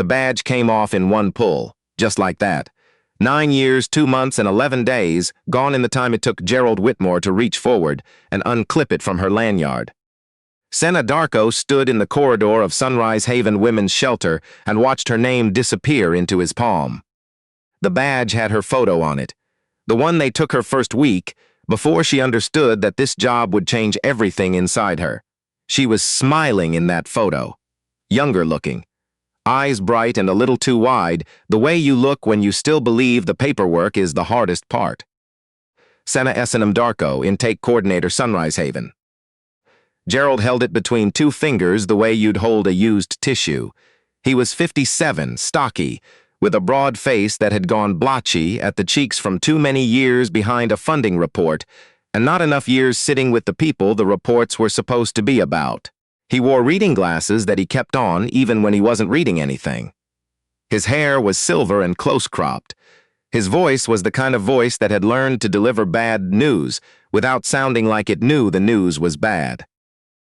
badge came off in one pull, just like that. 9 years, 2 months, and 11 days gone in the time it took Gerald Whitmore to reach forward and unclip it from her lanyard. Sena Darko stood in the corridor of Sunrise Haven Women's Shelter and watched her name disappear into his palm. The badge had her photo on it, the one they took her first week, before she understood that this job would change everything inside her. She was smiling in that photo, younger looking, eyes bright and a little too wide, the way you look when you still believe the paperwork is the hardest part. Sena Darko, Intake Coordinator, Sunrise Haven. Gerald held it between 2 fingers the way you'd hold a used tissue. He was 57, stocky, with a broad face that had gone blotchy at the cheeks from too many years behind a funding report, and not enough years sitting with the people the reports were supposed to be about. He wore reading glasses that he kept on even when he wasn't reading anything. His hair was silver and close-cropped. His voice was the kind of voice that had learned to deliver bad news without sounding like it knew the news was bad.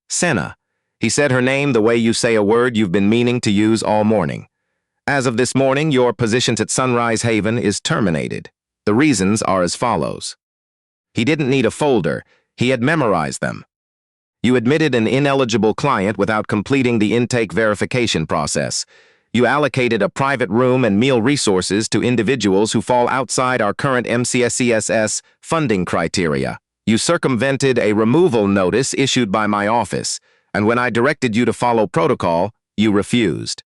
Sena. He said her name the way you say a word you've been meaning to use all morning. As of this morning, your position at Sunrise Haven is terminated. The reasons are as follows. He didn't need a folder. He had memorized them. You admitted an ineligible client without completing the intake verification process. You allocated a private room and meal resources to individuals who fall outside our current MCSESS funding criteria. You circumvented a removal notice issued by my office, and when I directed you to follow protocol, you refused.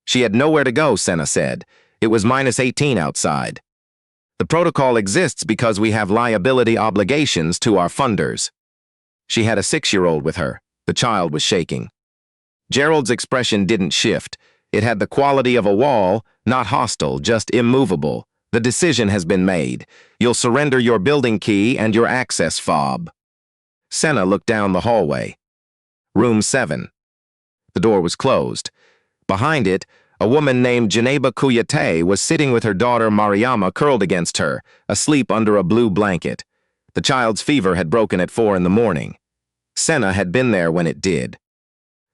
She had nowhere to go, Sena said. It was -18 outside. The protocol exists because we have liability obligations to our funders. She had a 6-year-old with her. The child was shaking. Gerald's expression didn't shift. It had the quality of a wall, not hostile, just immovable. The decision has been made. You'll surrender your building key and your access fob. Sena looked down the hallway. Room 7. The door was closed. Behind it, a woman named Janitor was sitting with her daughter Mariama curled against her, asleep under a blue blanket. The child's fever had broken at 4 in the morning. Sena had been there when it did.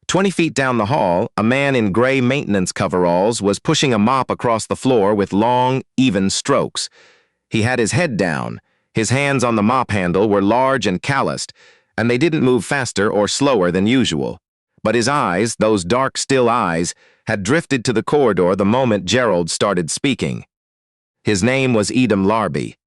20 feet down the hall, a man in gray maintenance coveralls was pushing a mop across the floor with long, even strokes. He had his head down. His hands on the mop handle were large and calloused, and they didn't move faster or slower than usual. But his eyes, those dark, still eyes, had drifted to the corridor the moment Gerald started speaking. His name was Edom Larby.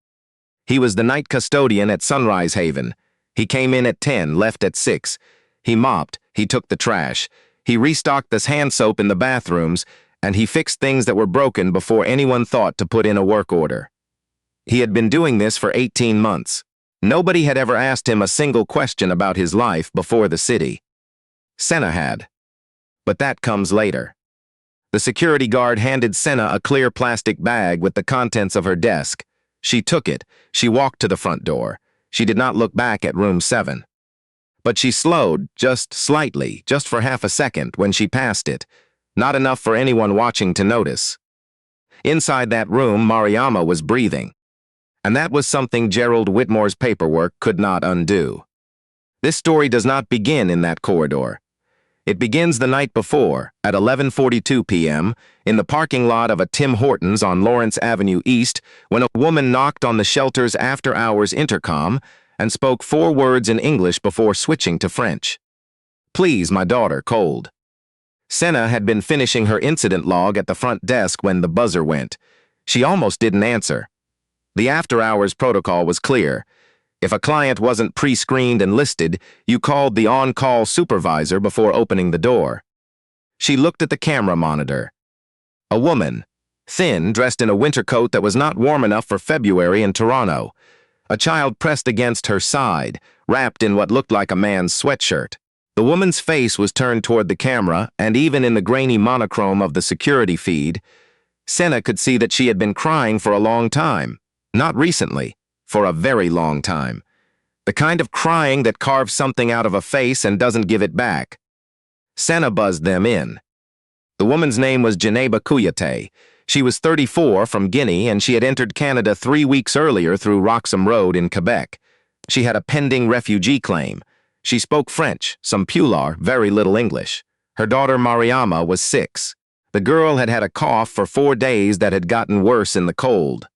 He was the night custodian at Sunrise Haven. He came in at 10, left at 6. He mopped, he took the trash, he restocked the hand soap in the bathrooms, and he fixed things that were broken before anyone thought to put in a work order. He had been doing this for 18 months. Nobody had ever asked him a single question about his life before the city. Sena had. But that comes later. The security guard handed Sena a clear plastic bag with the contents of her desk. She took it. She walked to the front door. She did not look back at room 7. But she slowed, just slightly, just for half a second, when she passed it. Not enough for anyone watching to notice. Inside that room, Mariama was breathing. And that was something Gerald Whitmore's paperwork could not undo. This story does not begin in that corridor. It begins the night before, at 11:42 p.m., in the parking lot of a Tim Hortons on Lawrence Avenue East, when a woman knocked on the shelter's after-hours intercom and spoke 4 words in English before switching to French. "Please, my daughter, cold." Sena had been finishing her incident log at the front desk when the buzzer went. She almost didn't answer. The after-hours protocol was clear. If a client wasn't pre-screened and listed, you called the on-call supervisor before opening the door. She looked at the camera monitor. A woman, thin, dressed in a winter coat that was not warm enough for February in Toronto. A child pressed against her side, wrapped in what looked like a man's sweatshirt. The woman's face was turned toward the camera, and even in the grainy monochrome of the security feed, Sena could see that she had been crying for a long time. Not recently. For a very long time. The kind of crying that carves something out of a face and doesn't give it back. Sena buzzed them in. The woman's name was Janitor. She was 34, from Guinea, and she had entered Canada 3 weeks earlier through Roxham Road in Quebec. She had a pending refugee claim. She spoke French, some Pulaar, very little English. Her daughter Mariama was 6. The girl had had a cough for 4 days that had gotten worse in the cold.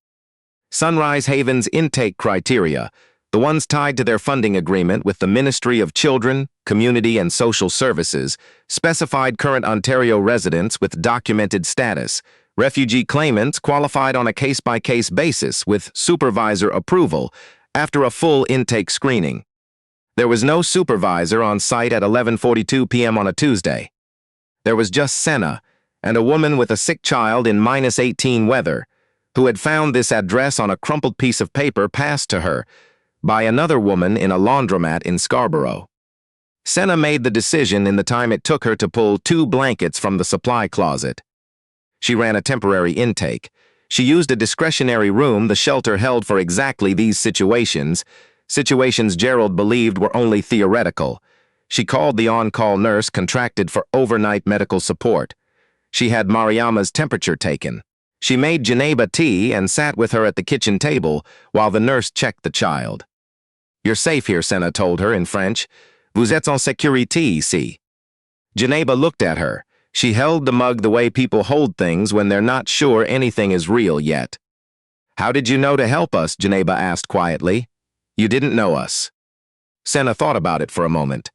Sunrise Haven's intake criteria, the ones tied to their funding agreement with the Ministry of Children, Community and Social Services, specified current Ontario residents with documented status. Refugee claimants qualified on a case-by-case basis with supervisor approval after a full intake screening. There was no supervisor on site at 11:42 p.m. on a Tuesday. There was just Sena and a woman with a sick child in -18 weather who had found this address on a crumpled piece of paper passed to her by another woman in a laundromat in Scarborough. Sena made the decision in the time it took her to pull 2 blankets from the supply closet. She ran a temporary intake. She used a discretionary room the shelter held for exactly these situations Gerald believed were only theoretical. She called the on-call nurse contracted for overnight medical support. She had Mariama's temperature taken. She made Janeba tea and sat with her at the kitchen table while the nurse checked the child. "You're safe here," Sena told her in French. "Vous êtes en sécurité ici." Janeba looked at her. She held the mug the way people hold things when they're not sure anything is real yet. "How did you know to help us?" Janeba asked quietly. "You didn't know us." Sena thought about it for a moment.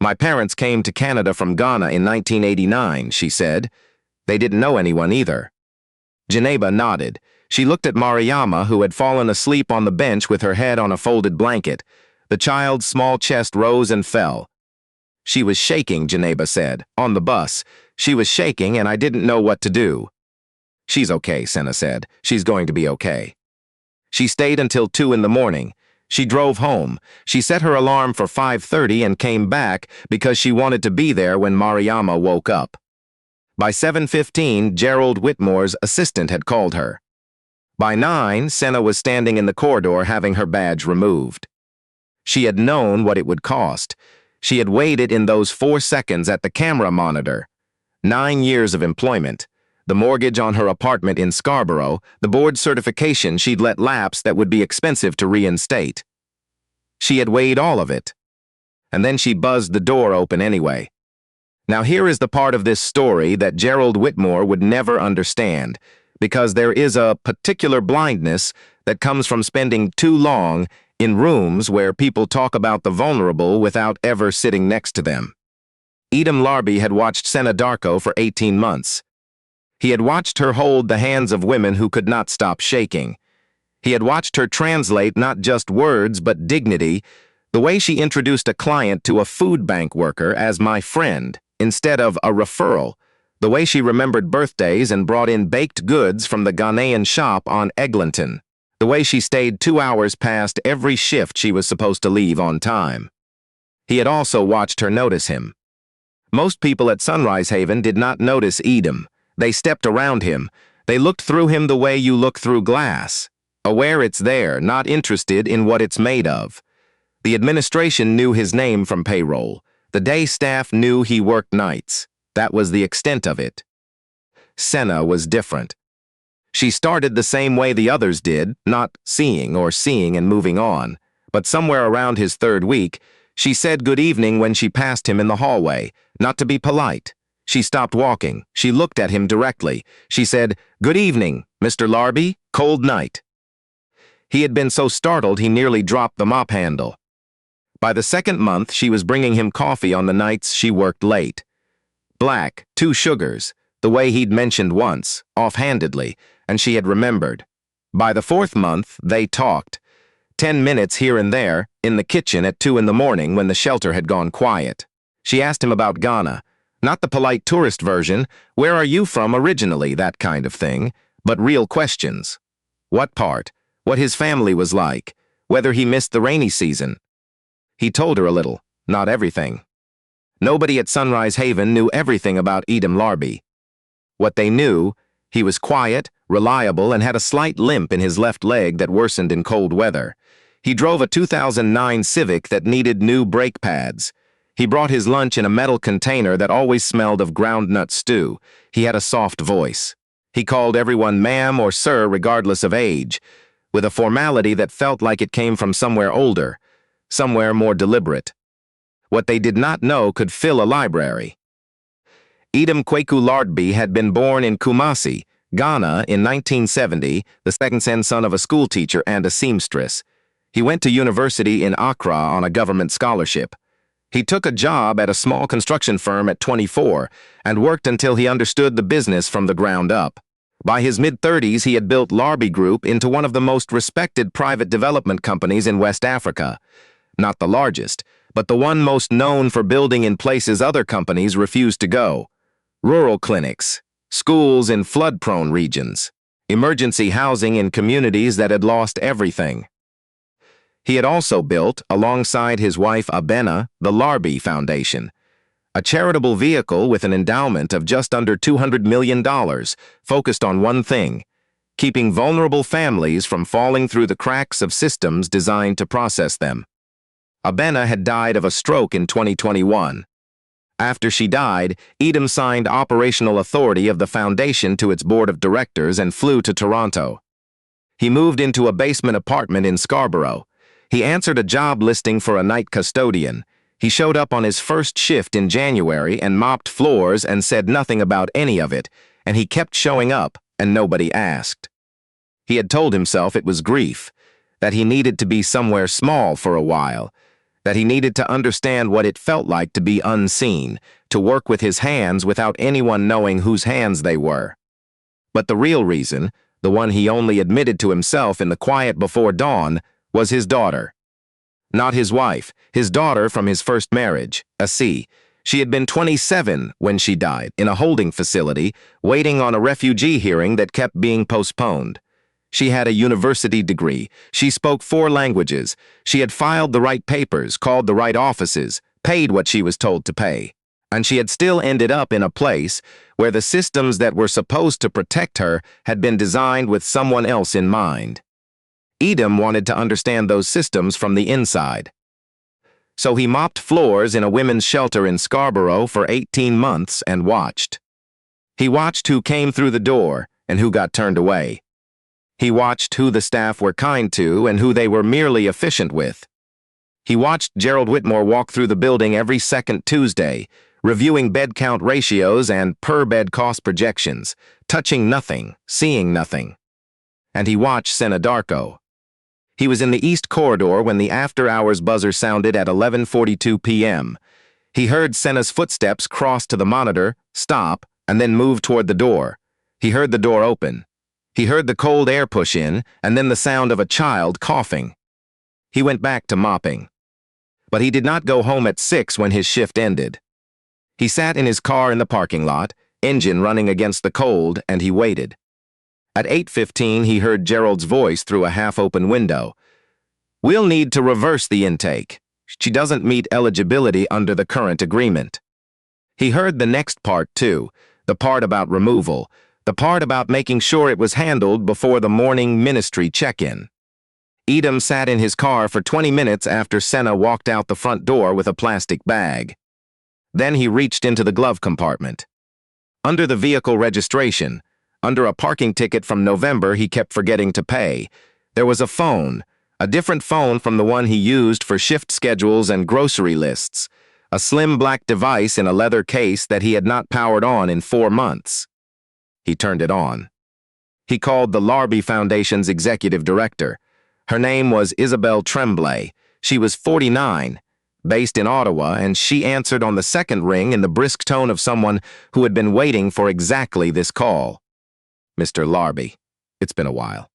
"My parents came to Canada from Ghana in 1989, she said. "They didn't know anyone either." Janeba nodded. She looked at Mariama, who had fallen asleep on the bench with her head on a folded blanket. The child's small chest rose and fell. "She was shaking," Janeba said. "On the bus. She was shaking and I didn't know what to do." "She's okay," Sena said. "She's going to be okay." She stayed until 2 in the morning. She drove home. She set her alarm for 5:30 and came back because she wanted to be there when Mariama woke up. By 7:15, Gerald Whitmore's assistant had called her. By 9, Sena was standing in the corridor having her badge removed. She had known what it would cost. She had weighed it in those 4 seconds at the camera monitor. 9 years of employment, the mortgage on her apartment in Scarborough, the board certification she'd let lapse that would be expensive to reinstate. She had weighed all of it. And then she buzzed the door open anyway. Now here is the part of this story that Gerald Whitmore would never understand, because there is a particular blindness that comes from spending too long in rooms where people talk about the vulnerable without ever sitting next to them. Edom Larby had watched Sena Darko for 18 months. He had watched her hold the hands of women who could not stop shaking. He had watched her translate not just words but dignity, the way she introduced a client to a food bank worker as "my friend" instead of a referral, the way she remembered birthdays and brought in baked goods from the Ghanaian shop on Eglinton, the way she stayed 2 hours past every shift she was supposed to leave on time. He had also watched her notice him. Most people at Sunrise Haven did not notice Edom. They stepped around him. They looked through him the way you look through glass, aware it's there, not interested in what it's made of. The administration knew his name from payroll. The day staff knew he worked nights. That was the extent of it. Sena was different. She started the same way the others did, not seeing and moving on. But somewhere around his 3rd week, she said good evening when she passed him in the hallway, not to be polite. She stopped walking. She looked at him directly. She said, "Good evening, Mr. Larby, cold night." He had been so startled he nearly dropped the mop handle. By the 2nd month, she was bringing him coffee on the nights she worked late. Black, 2 sugars, the way he'd mentioned once, offhandedly, and she had remembered. By the 4th month, they talked. 10 minutes here and there, in the kitchen at 2 in the morning when the shelter had gone quiet. She asked him about Ghana. Not the polite tourist version, "Where are you from originally?" that kind of thing, but real questions. What part? What his family was like? Whether he missed the rainy season? He told her a little, not everything. Nobody at Sunrise Haven knew everything about Edom Larby. What they knew, he was quiet, reliable, and had a slight limp in his left leg that worsened in cold weather. He drove a 2009 Civic that needed new brake pads. He brought his lunch in a metal container that always smelled of groundnut stew. He had a soft voice. He called everyone ma'am or sir regardless of age, with a formality that felt like it came from somewhere older, somewhere more deliberate. What they did not know could fill a library. Edom Kwaku Lardby had been born in Kumasi, Ghana in 1970, the second son of a schoolteacher and a seamstress. He went to university in Accra on a government scholarship. He took a job at a small construction firm at 24 and worked until he understood the business from the ground up. By his mid-30s, he had built Lardby Group into one of the most respected private development companies in West Africa. Not the largest, but the one most known for building in places other companies refused to go. Rural clinics, schools in flood-prone regions, emergency housing in communities that had lost everything. He had also built, alongside his wife Abena, the Lardby Foundation, a charitable vehicle with an endowment of just under $200 million, focused on one thing: keeping vulnerable families from falling through the cracks of systems designed to process them. Abena had died of a stroke in 2021. After she died, Edom signed operational authority of the foundation to its board of directors and flew to Toronto. He moved into a basement apartment in Scarborough. He answered a job listing for a night custodian. He showed up on his first shift in January and mopped floors and said nothing about any of it, and he kept showing up, and nobody asked. He had told himself it was grief, that he needed to be somewhere small for a while, that he needed to understand what it felt like to be unseen, to work with his hands without anyone knowing whose hands they were. But the real reason, the one he only admitted to himself in the quiet before dawn, was his daughter. Not his wife, his daughter from his first marriage, Asi. She had been 27 when she died, in a holding facility, waiting on a refugee hearing that kept being postponed. She had a university degree. She spoke 4 languages. She had filed the right papers, called the right offices, paid what she was told to pay. And she had still ended up in a place where the systems that were supposed to protect her had been designed with someone else in mind. Edom wanted to understand those systems from the inside. So he mopped floors in a women's shelter in Scarborough for 18 months and watched. He watched who came through the door and who got turned away. He watched who the staff were kind to and who they were merely efficient with. He watched Gerald Whitmore walk through the building every second Tuesday, reviewing bed count ratios and per-bed cost projections, touching nothing, seeing nothing. And he watched Sena Darko. He was in the East Corridor when the after-hours buzzer sounded at 11:42 p.m. He heard Sena's footsteps cross to the monitor, stop, and then move toward the door. He heard the door open. He heard the cold air push in, and then the sound of a child coughing. He went back to mopping. But he did not go home at 6 when his shift ended. He sat in his car in the parking lot, engine running against the cold, and he waited. At 8:15, he heard Gerald's voice through a half-open window. "We'll need to reverse the intake. She doesn't meet eligibility under the current agreement." He heard the next part, too, the part about removal, the part about making sure it was handled before the morning ministry check-in. Edom sat in his car for 20 minutes after Sena walked out the front door with a plastic bag. Then he reached into the glove compartment. Under the vehicle registration, under a parking ticket from November he kept forgetting to pay, there was a phone, a different phone from the one he used for shift schedules and grocery lists, a slim black device in a leather case that he had not powered on in 4 months. He turned it on. He called the Lardby Foundation's executive director. Her name was Isabelle Tremblay. She was 49, based in Ottawa, and she answered on the second ring in the brisk tone of someone who had been waiting for exactly this call. "Mr. Lardby, it's been a while."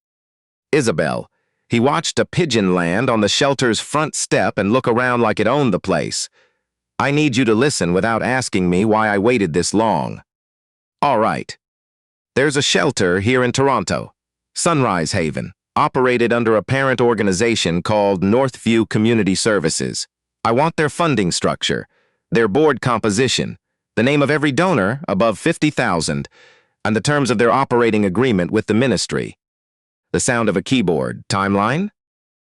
"Isabel." He watched a pigeon land on the shelter's front step and look around like it owned the place. "I need you to listen without asking me why I waited this long." "All right. There's a shelter here in Toronto, Sunrise Haven, operated under a parent organization called Northview Community Services. I want their funding structure, their board composition, the name of every donor above 50,000, and the terms of their operating agreement with the ministry." The sound of a keyboard. "Timeline?"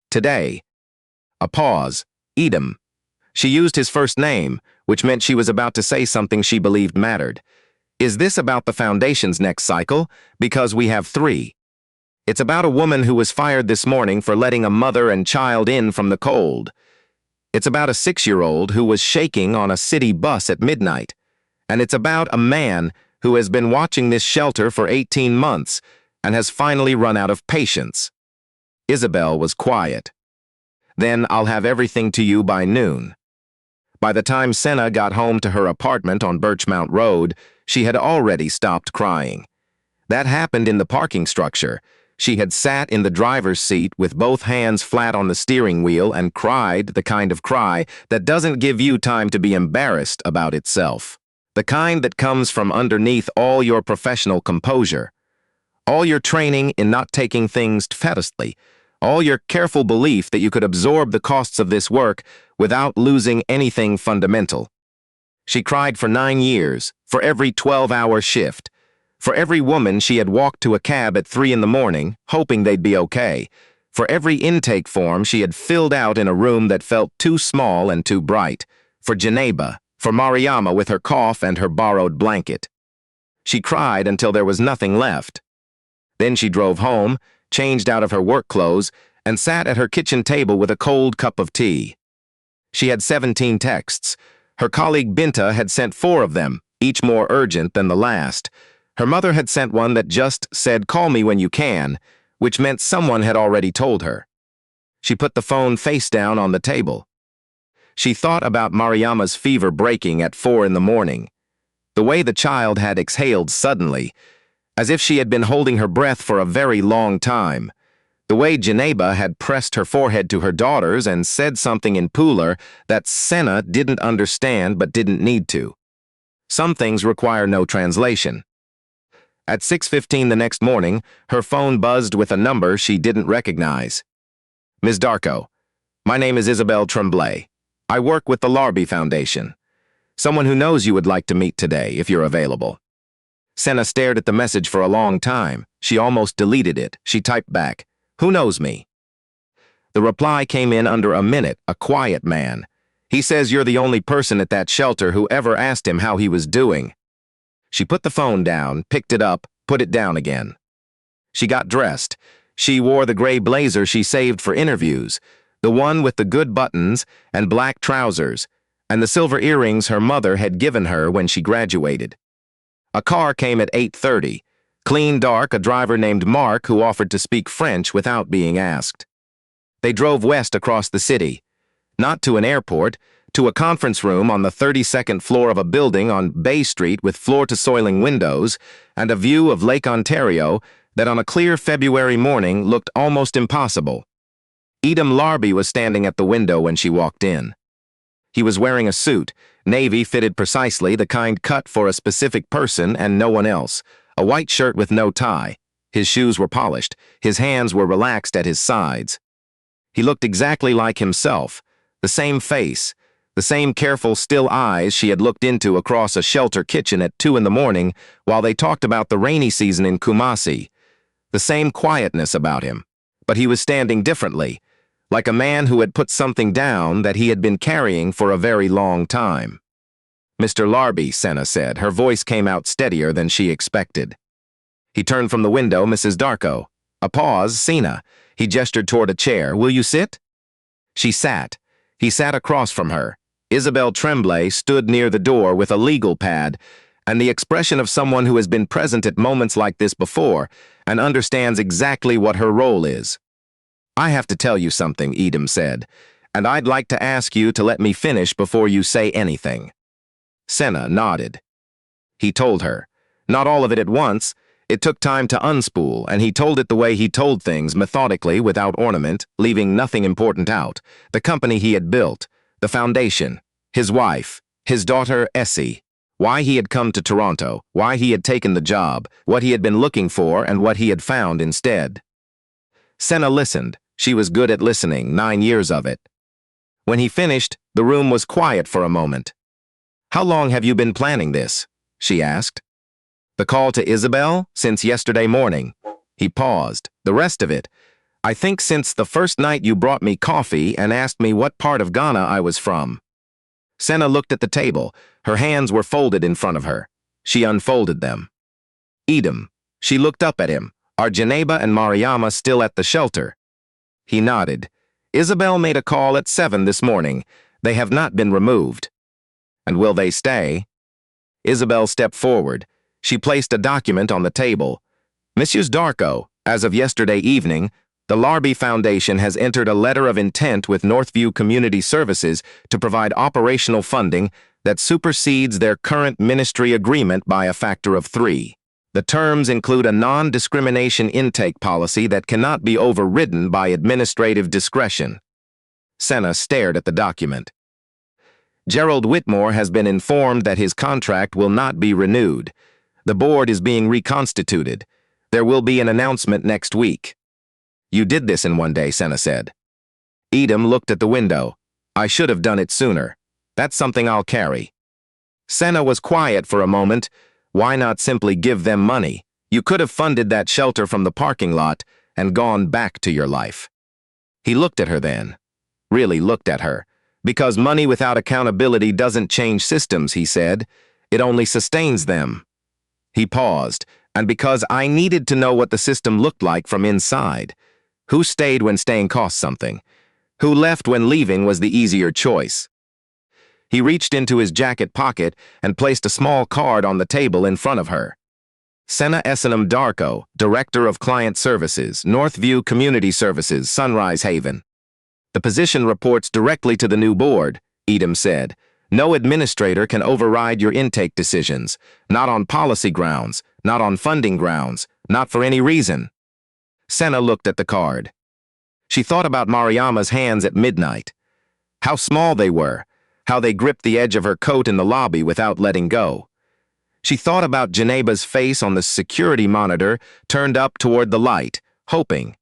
"Today." A pause. "Edom." She used his first name, which meant she was about to say something she believed mattered. "Is this about the foundation's next cycle? Because we have 3. It's about a woman who was fired this morning for letting a mother and child in from the cold. It's about a 6-year-old who was shaking on a city bus at midnight. And it's about a man who has been watching this shelter for 18 months and has finally run out of patience. Isabel was quiet. Then I'll have everything to you by noon. By the time Sena got home to her apartment on Birchmount Road, she had already stopped crying. That happened in the parking structure. She had sat in the driver's seat with both hands flat on the steering wheel and cried the kind of cry that doesn't give you time to be embarrassed about itself. The kind that comes from underneath all your professional composure, all your training in not taking things fatuously, all your careful belief that you could absorb the costs of this work without losing anything fundamental. She cried for 9 years, for every 12-hour shift, for every woman she had walked to a cab at 3 in the morning, hoping they'd be okay, for every intake form she had filled out in a room that felt too small and too bright, for Janeba, for Mariama with her cough and her borrowed blanket. She cried until there was nothing left. Then she drove home, changed out of her work clothes, and sat at her kitchen table with a cold cup of tea. She had 17 texts. Her colleague Binta had sent 4 of them, each more urgent than the last. Her mother had sent one that just said, "Call me when you can," which meant someone had already told her. She put the phone face down on the table. She thought about Mariama's fever breaking at 4 in the morning. The way the child had exhaled suddenly, as if she had been holding her breath for a very long time. The way Janeba had pressed her forehead to her daughter's and said something in Pooler that Sena didn't understand but didn't need to. Some things require no translation. At 6:15 the next morning, her phone buzzed with a number she didn't recognize. "Ms. Darko, my name is Isabel Tremblay. I work with the Larby Foundation. Someone who knows you would like to meet today, if you're available." Sena stared at the message for a long time. She almost deleted it. She typed back, "Who knows me?" The reply came in under a minute, a quiet man. "He says you're the only person at that shelter who ever asked him how he was doing." She put the phone down, picked it up, put it down again. She got dressed. She wore the gray blazer she saved for interviews, the one with the good buttons and black trousers, and the silver earrings her mother had given her when she graduated. A car came at 8:30. Clean dark, a driver named Mark who offered to speak French without being asked. They drove west across the city. Not to an airport, to a conference room on the 32nd floor of a building on Bay Street with floor-to-ceiling windows and a view of Lake Ontario that on a clear February morning looked almost impossible. Edom Larby was standing at the window when she walked in. He was wearing a suit, navy fitted precisely, the kind cut for a specific person and no one else, a white shirt with no tie. His shoes were polished, his hands were relaxed at his sides. He looked exactly like himself, the same face, the same careful, still eyes she had looked into across a shelter kitchen at 2 in the morning while they talked about the rainy season in Kumasi. The same quietness about him, but he was standing differently, like a man who had put something down that he had been carrying for a very long time. "Mr. Larby," Sena said. Her voice came out steadier than she expected. He turned from the window, "Mrs. Darko." A pause, "Sena." He gestured toward a chair. "Will you sit?" She sat. He sat across from her. Isabel Tremblay stood near the door with a legal pad and the expression of someone who has been present at moments like this before and understands exactly what her role is. "I have to tell you something," Edom said, "and I'd like to ask you to let me finish before you say anything." Sena nodded. He told her. Not all of it at once. It took time to unspool, and he told it the way he told things, methodically, without ornament, leaving nothing important out. The company he had built, the foundation, his wife, his daughter Essie, why he had come to Toronto, why he had taken the job, what he had been looking for, and what he had found instead. Sena listened. She was good at listening, 9 years of it. When he finished, the room was quiet for a moment. "How long have you been planning this?" she asked. "The call to Isabel? Since yesterday morning." He paused. "The rest of it? I think since the first night you brought me coffee and asked me what part of Ghana I was from." Sena looked at the table. Her hands were folded in front of her. She unfolded them. "Edom." She looked up at him. "Are Janeba and Mariama still at the shelter?" He nodded. "Isabel made a call at 7 this morning. They have not been removed." "And will they stay?" Isabel stepped forward. She placed a document on the table. Mrs. Darko, as of yesterday evening, the Larby Foundation has entered a letter of intent with Northview Community Services to provide operational funding that supersedes their current ministry agreement by a factor of 3. The terms include a non-discrimination intake policy that cannot be overridden by administrative discretion. Sena stared at the document. Gerald Whitmore has been informed that his contract will not be renewed. The board is being reconstituted. There will be an announcement next week. You did this in one day, Sena said. Edom looked at the window. I should have done it sooner. That's something I'll carry. Sena was quiet for a moment. Why not simply give them money? You could have funded that shelter from the parking lot and gone back to your life. He looked at her then. Really looked at her. Because money without accountability doesn't change systems, he said. It only sustains them. He paused, and because I needed to know what the system looked like from inside. Who stayed when staying cost something? Who left when leaving was the easier choice? He reached into his jacket pocket and placed a small card on the table in front of her. Sena Darko, Director of Client Services, Northview Community Services, Sunrise Haven. The position reports directly to the new board, Edom said. No administrator can override your intake decisions, not on policy grounds, not on funding grounds, not for any reason. Sena looked at the card. She thought about Mariama's hands at midnight. How small they were, how they gripped the edge of her coat in the lobby without letting go. She thought about Janeba's face on the security monitor turned up toward the light, hoping.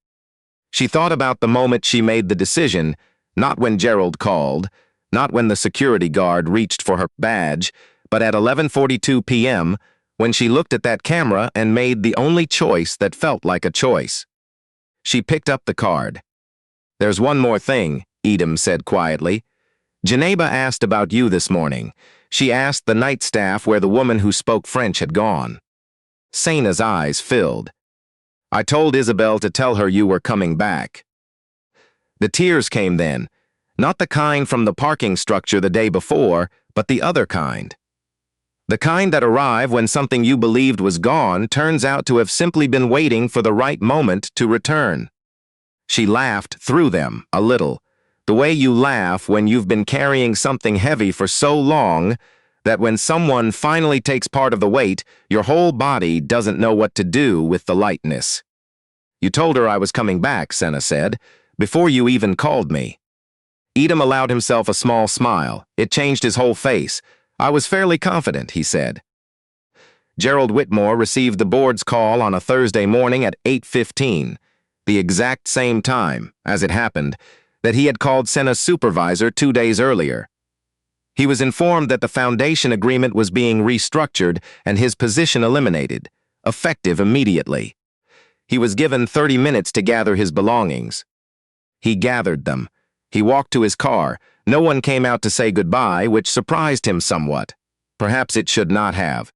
She thought about the moment she made the decision, not when Gerald called, not when the security guard reached for her badge, but at 11:42 p.m., when she looked at that camera and made the only choice that felt like a choice. She picked up the card. There's one more thing, Edom said quietly. Janeba asked about you this morning. She asked the night staff where the woman who spoke French had gone. Sena's eyes filled. I told Isabel to tell her you were coming back. The tears came then, not the kind from the parking structure the day before, but the other kind. The kind that arrive when something you believed was gone turns out to have simply been waiting for the right moment to return. She laughed through them, a little, the way you laugh when you've been carrying something heavy for so long that when someone finally takes part of the weight, your whole body doesn't know what to do with the lightness. You told her I was coming back, Sena said, before you even called me. Edom allowed himself a small smile. It changed his whole face. I was fairly confident, he said. Gerald Whitmore received the board's call on a Thursday morning at 8:15, the exact same time, as it happened, that he had called Sena's supervisor 2 days earlier. He was informed that the foundation agreement was being restructured and his position eliminated, effective immediately. He was given 30 minutes to gather his belongings. He gathered them. He walked to his car. No one came out to say goodbye, which surprised him somewhat. Perhaps it should not have.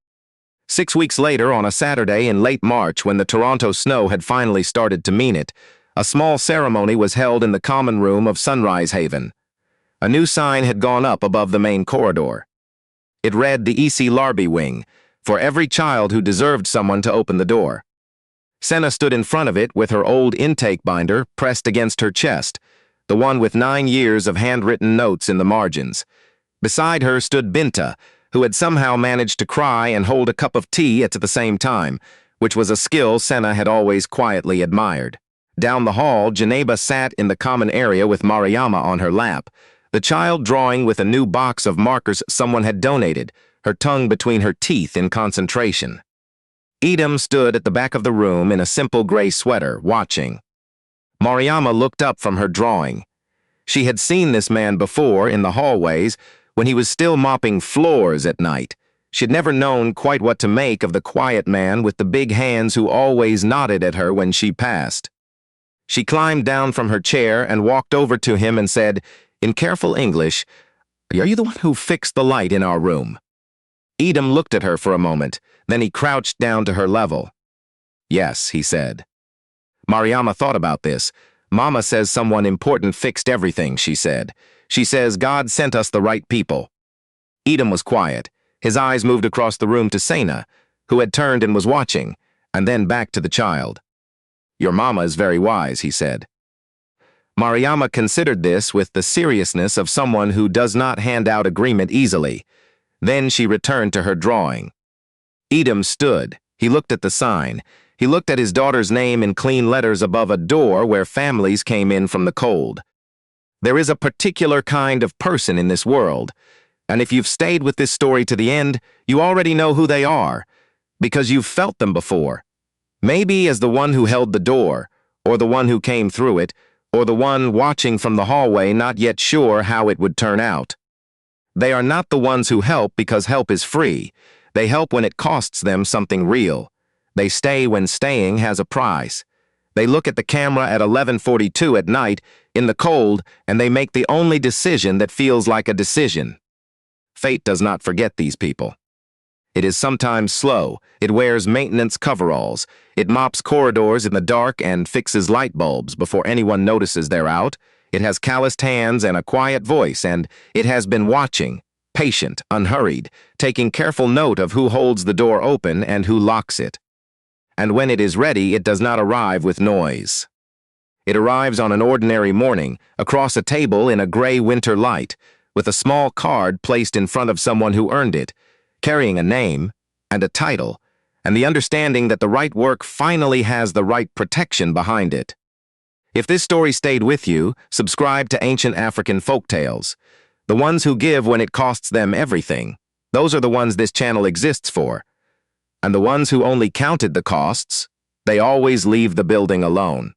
6 weeks later, on a Saturday in late March, when the Toronto snow had finally started to mean it, a small ceremony was held in the common room of Sunrise Haven. A new sign had gone up above the main corridor. It read the E.C. Larby Wing, for every child who deserved someone to open the door. Sena stood in front of it with her old intake binder pressed against her chest, the one with 9 years of handwritten notes in the margins. Beside her stood Binta, who had somehow managed to cry and hold a cup of tea at the same time, which was a skill Sena had always quietly admired. Down the hall, Janeba sat in the common area with Mariama on her lap, the child drawing with a new box of markers someone had donated, her tongue between her teeth in concentration. Edom stood at the back of the room in a simple gray sweater, watching. Mariama looked up from her drawing. She had seen this man before in the hallways when he was still mopping floors at night. She'd never known quite what to make of the quiet man with the big hands who always nodded at her when she passed. She climbed down from her chair and walked over to him and said, in careful English, "Are you the one who fixed the light in our room?" Edom looked at her for a moment, then he crouched down to her level. "Yes," he said. Mariama thought about this. "Mama says someone important fixed everything," she said. "She says God sent us the right people." Edom was quiet. His eyes moved across the room to Sena, who had turned and was watching, and then back to the child. "Your mama is very wise," he said. Mariama considered this with the seriousness of someone who does not hand out agreement easily. Then she returned to her drawing. Edom stood. He looked at the sign. He looked at his daughter's name in clean letters above a door where families came in from the cold. There is a particular kind of person in this world, and if you've stayed with this story to the end, you already know who they are, because you've felt them before. Maybe as the one who held the door, or the one who came through it, or the one watching from the hallway not yet sure how it would turn out. They are not the ones who help because help is free. They help when it costs them something real. They stay when staying has a price. They look at the camera at 11:42 at night in the cold, and they make the only decision that feels like a decision. Fate does not forget these people. It is sometimes slow. It wears maintenance coveralls. It mops corridors in the dark and fixes light bulbs before anyone notices they're out. It has calloused hands and a quiet voice, and it has been watching, patient, unhurried, taking careful note of who holds the door open and who locks it. And when it is ready, it does not arrive with noise. It arrives on an ordinary morning, across a table in a gray winter light, with a small card placed in front of someone who earned it, carrying a name and a title, and the understanding that the right work finally has the right protection behind it. If this story stayed with you, subscribe to Ancient African Folktales. The ones who give when it costs them everything. Those are the ones this channel exists for. And the ones who only counted the costs, they always leave the building alone.